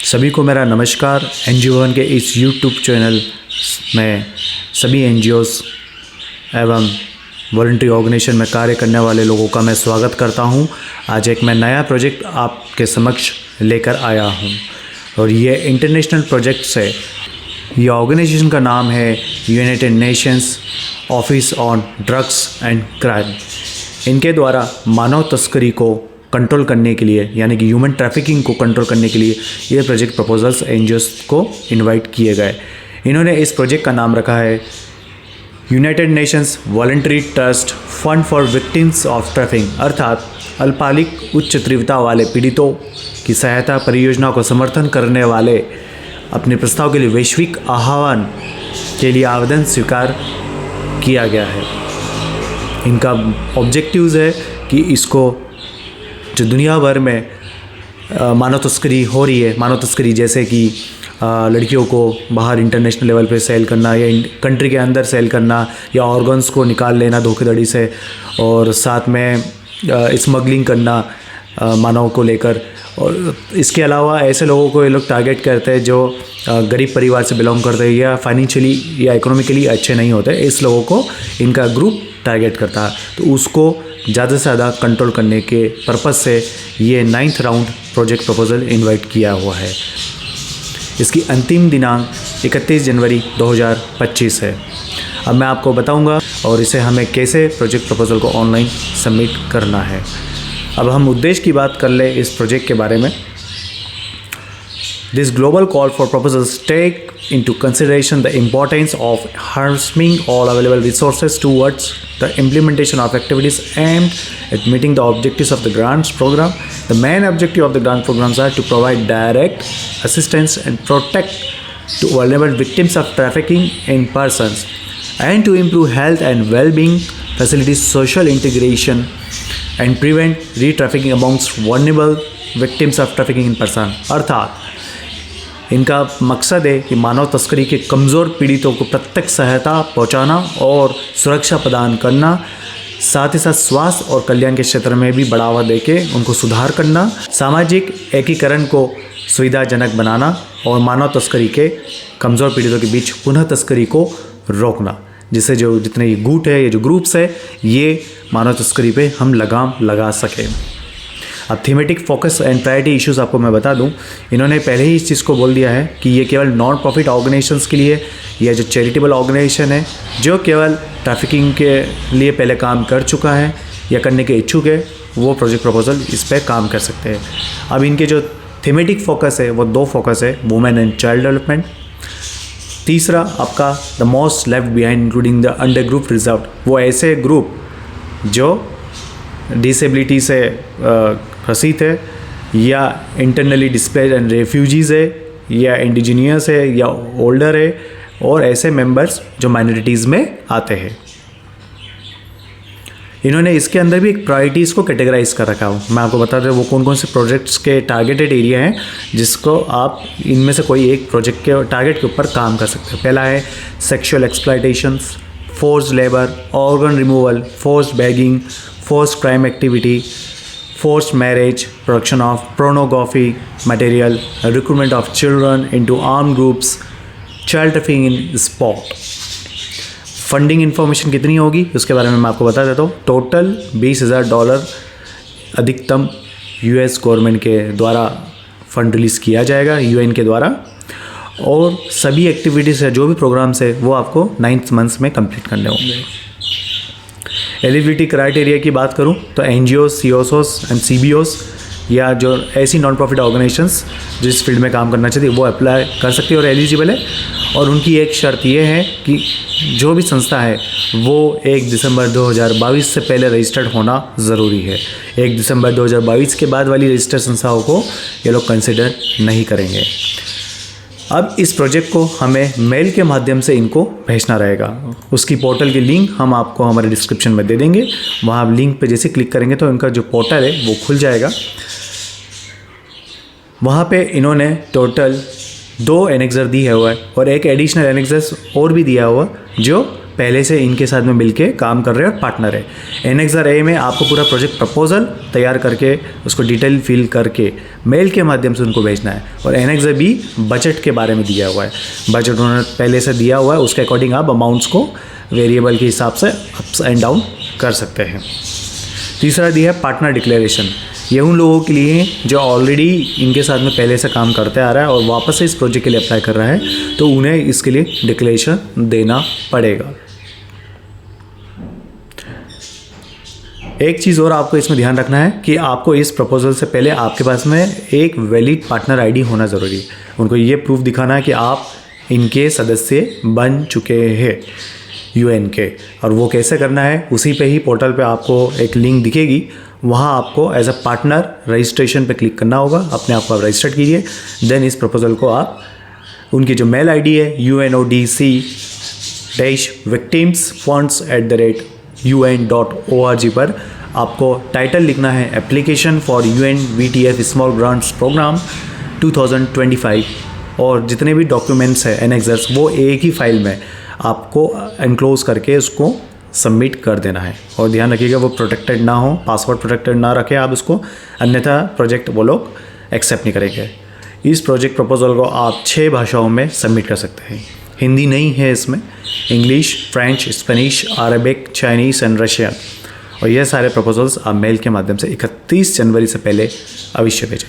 सभी को मेरा नमस्कार। NGO भवन के इस यूट्यूब चैनल में सभी NGOs एवं वॉलंटरी ऑर्गेनाइजेशन में कार्य करने वाले लोगों का मैं स्वागत करता हूं। आज एक मैं नया प्रोजेक्ट आपके समक्ष लेकर आया हूं और ये इंटरनेशनल प्रोजेक्ट है। ये ऑर्गेनाइजेशन का नाम है United Nations office on drugs and crime. इनके द्वारा मानव तस्करी को कंट्रोल करने के लिए यानी कि ह्यूमन ट्रैफिकिंग को कंट्रोल करने के लिए ये प्रोजेक्ट प्रपोजल्स NGOs को इनवाइट किए गए। इन्होंने इस प्रोजेक्ट का नाम रखा है United Nations voluntary trust fund for victims of trafficking, अर्थात अल्पकालिक उच्च तीव्रता वाले पीड़ितों की सहायता परियोजना को समर्थन करने वाले अपने प्रस्ताव के लिए वैश्विक आह्वान के लिए आवेदन स्वीकार किया गया है। इनका ऑब्जेक्टिव्स है कि इसको जो दुनिया भर में मानव तस्करी हो रही है, मानव तस्करी जैसे कि लड़कियों को बाहर इंटरनेशनल लेवल पे सेल करना या कंट्री के अंदर सेल करना या ऑर्गन्स को निकाल लेना धोखाधड़ी से, और साथ में स्मगलिंग करना मानव को लेकर। और इसके अलावा ऐसे लोगों को ये लोग टारगेट करते हैं जो गरीब परिवार से बिलोंग करते हैं या फाइनेंशियली या इकोनॉमिकली अच्छे नहीं होते। इस लोगों को इनका ग्रुप टारगेट करता है, तो उसको ज़्यादा से ज़्यादा कंट्रोल करने के पर्पज़ से ये 9th round project proposal invite किया हुआ है। इसकी अंतिम दिनांक 31 जनवरी 2025 है। अब मैं आपको बताऊंगा और इसे हमें कैसे प्रोजेक्ट प्रपोजल को ऑनलाइन सबमिट करना है। अब हम उद्देश्य की बात कर ले इस प्रोजेक्ट के बारे में। This global call for proposals take into consideration the importance of harnessing all available resources towards the implementation of activities aimed at meeting the objectives of the grants program. The main objective of the grant programs are to provide direct assistance and protect to vulnerable victims of trafficking in persons and to improve health and well-being, facilitate social integration and prevent re-trafficking amongst vulnerable victims of trafficking in person। अर्थात इनका मकसद है कि मानव तस्करी के कमज़ोर पीड़ितों को प्रत्यक्ष सहायता पहुंचाना और सुरक्षा प्रदान करना, साथ ही साथ स्वास्थ्य और कल्याण के क्षेत्र में भी बढ़ावा देके उनको सुधार करना, सामाजिक एकीकरण को सुविधाजनक बनाना और मानव तस्करी के कमज़ोर पीड़ितों के बीच पुनः तस्करी को रोकना, जिससे जो जितने ये गुट है, ये जो ग्रुप्स है, ये मानव तस्करी पे हम लगाम लगा सकें। अब thematic focus and priority issues आपको मैं बता दूं। इन्होंने पहले ही इस चीज़ को बोल दिया है कि ये केवल नॉन प्रॉफिट ऑर्गेनाइजेशंस के लिए या जो चैरिटेबल ऑर्गेनाइजेशन है जो केवल ट्रैफिकिंग के लिए पहले काम कर चुका है या करने के इच्छुक है, वो प्रोजेक्ट प्रपोजल इस पर काम कर सकते हैं। अब इनके जो थीमेटिक फोकस है वो 2 फोकस है, वुमेन एंड चाइल्ड डेवलपमेंट। तीसरा आपका the most left behind including the under group reserve, वो ऐसे ग्रुप जो डिसेबिलिटी से ग्रसित है या इंटरनली डिस्प्लेस्ड एंड रेफ्यूजीज़ है या इंडिजीनियस है या ओल्डर है, और ऐसे मेंबर्स जो माइनॉरिटीज़ में आते हैं। इन्होंने इसके अंदर भी एक प्रायोरिटीज़ को कैटेगराइज कर रखा हो। मैं आपको बता दें वो कौन कौन से प्रोजेक्ट्स के टारगेटेड एरिया हैं जिसको आप इनमें से कोई एक प्रोजेक्ट के टारगेट के ऊपर काम कर सकते हैं। पहला है sexual exploitations, forced labour, organ removal, forced begging, forced crime activity, forced marriage, production of pornography material, recruitment of children into armed groups, child trafficking in sport। Funding information कितनी होगी उसके बारे में मैं आपको बता देता हूँ। टोटल $20,000 अधिकतम US गवर्नमेंट के द्वारा फंड रिलीज़ किया जाएगा, UN के द्वारा, और सभी एक्टिविटीज़ है जो भी प्रोग्राम्स है वो आपको 9th मंथ में कंप्लीट करने होंगे। एलिजिबिलिटी क्राइटेरिया की बात करूं तो NGOs, CSOs एंड CBOs या जो ऐसी नॉन प्रॉफिट ऑर्गेनाइजेशंस जिस फील्ड में काम करना चाहती है वो अप्लाई कर सकती है और एलिजिबल है। और उनकी एक शर्त ये है कि जो भी संस्था है वो 1 दिसंबर 2022 से पहले रजिस्टर्ड होना ज़रूरी है। 1 दिसंबर 2022 के बाद वाली रजिस्टर्ड संस्थाओं को ये लोग कंसिडर नहीं करेंगे। अब इस प्रोजेक्ट को हमें मेल के माध्यम से इनको भेजना रहेगा। उसकी पोर्टल की लिंक हम आपको हमारे डिस्क्रिप्शन में दे देंगे। वहाँ आप लिंक पे जैसे क्लिक करेंगे तो इनका जो पोर्टल है वो खुल जाएगा। वहाँ पे इन्होंने टोटल 2 एनेक्सर दिया हुआ है और एक एडिशनल एनेक्सर और भी दिया हुआ जो पहले से इनके साथ में मिलके काम कर रहे हैं और पार्टनर है। एनेक्सर ए में आपको पूरा प्रोजेक्ट प्रपोजल तैयार करके उसको डिटेल फिल करके मेल के माध्यम से उनको भेजना है। और एनेक्सर बी बजट के बारे में दिया हुआ है, बजट उन्होंने पहले से दिया हुआ है, उसके अकॉर्डिंग आप अमाउंट्स को वेरिएबल के हिसाब से अप्स एंड डाउन कर सकते हैं। तीसरा दिया है पार्टनर डिक्लेरेशन। ये उन लोगों के लिए जो ऑलरेडी इनके साथ में पहले से काम करते आ रहा है और वापस से इस प्रोजेक्ट के लिए अप्लाई कर रहा है, तो उन्हें इसके लिए डिक्लेरेशन देना पड़ेगा। एक चीज़ और आपको इसमें ध्यान रखना है कि आपको इस प्रपोजल से पहले आपके पास में एक वैलिड पार्टनर आईडी होना ज़रूरी है। उनको ये प्रूफ दिखाना है कि आप इनके सदस्य बन चुके हैं यूएन के। और वो कैसे करना है, उसी पे ही पोर्टल पे आपको एक लिंक दिखेगी, वहाँ आपको एज अ पार्टनर रजिस्ट्रेशन पे क्लिक करना होगा। अपने आप को आप रजिस्टर कीजिए, देन इस प्रपोजल को आप उनकी जो मेल आईडी है UNODC-victimsfunds@un.org पर आपको टाइटल लिखना है application for UNVTF small grants programme 2025 और जितने भी डॉक्यूमेंट्स हैं एनेक्सर्स वो एक ही फाइल में आपको एनक्लोज करके उसको सबमिट कर देना है। और ध्यान रखिएगा वो प्रोटेक्टेड ना हो, पासवर्ड प्रोटेक्टेड ना रखें आप उसको, अन्यथा प्रोजेक्ट वो लोग एक्सेप्ट नहीं करेंगे। इस प्रोजेक्ट प्रपोजल को आप 6 भाषाओं में सबमिट कर सकते हैं। हिंदी नहीं है इसमें, English, French, Spanish, Arabic, Chinese and Russian. और ये सारे प्रपोजल्स आप मेल के माध्यम से 31 जनवरी से पहले अवश्य भेजें।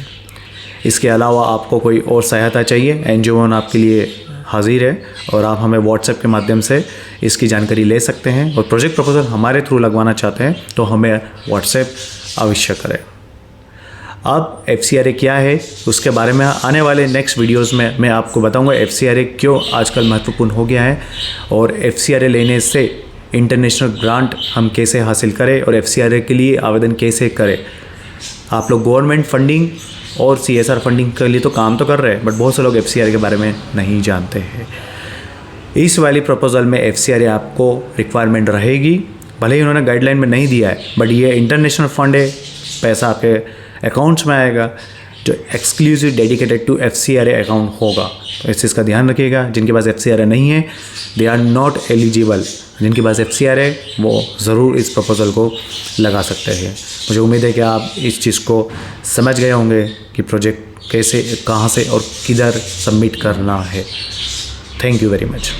इसके अलावा आपको कोई और सहायता चाहिए, NGO आपके लिए हाजिर है और आप हमें व्हाट्सएप के माध्यम से इसकी जानकारी ले सकते हैं। और प्रोजेक्ट प्रपोजल हमारे थ्रू लगवाना चाहते हैं तो हमें व्हाट्सएप अवश्य करें। अब FCRA क्या है उसके बारे में आने वाले नेक्स्ट वीडियोस में मैं आपको बताऊंगा FCRA क्यों आजकल महत्वपूर्ण हो गया है और FCRA लेने से इंटरनेशनल ग्रांट हम कैसे हासिल करें और FCRA के लिए आवेदन कैसे करें। आप लोग गवर्नमेंट फंडिंग और CSR फंडिंग के लिए तो काम तो कर रहे हैं, बट बहुत से लोग FCRA के बारे में नहीं जानते हैं। इस वाली प्रपोजल में FCRA आपको रिक्वायरमेंट रहेगी, भले ही उन्होंने गाइडलाइन में नहीं दिया है, बट ये इंटरनेशनल फंड है, पैसा आपके अकाउंट्स में आएगा जो exclusive dedicated to FCRA account होगा। तो इस चीज़ का ध्यान रखिएगा। जिनके पास FCRA नहीं है दे आर नॉट एलिजिबल, जिनके पास FCRA है वो ज़रूर इस प्रपोजल को लगा सकते हैं। मुझे उम्मीद है कि आप इस चीज़ को समझ गए होंगे कि प्रोजेक्ट कैसे, कहाँ से और किधर सबमिट करना है। Thank you very much.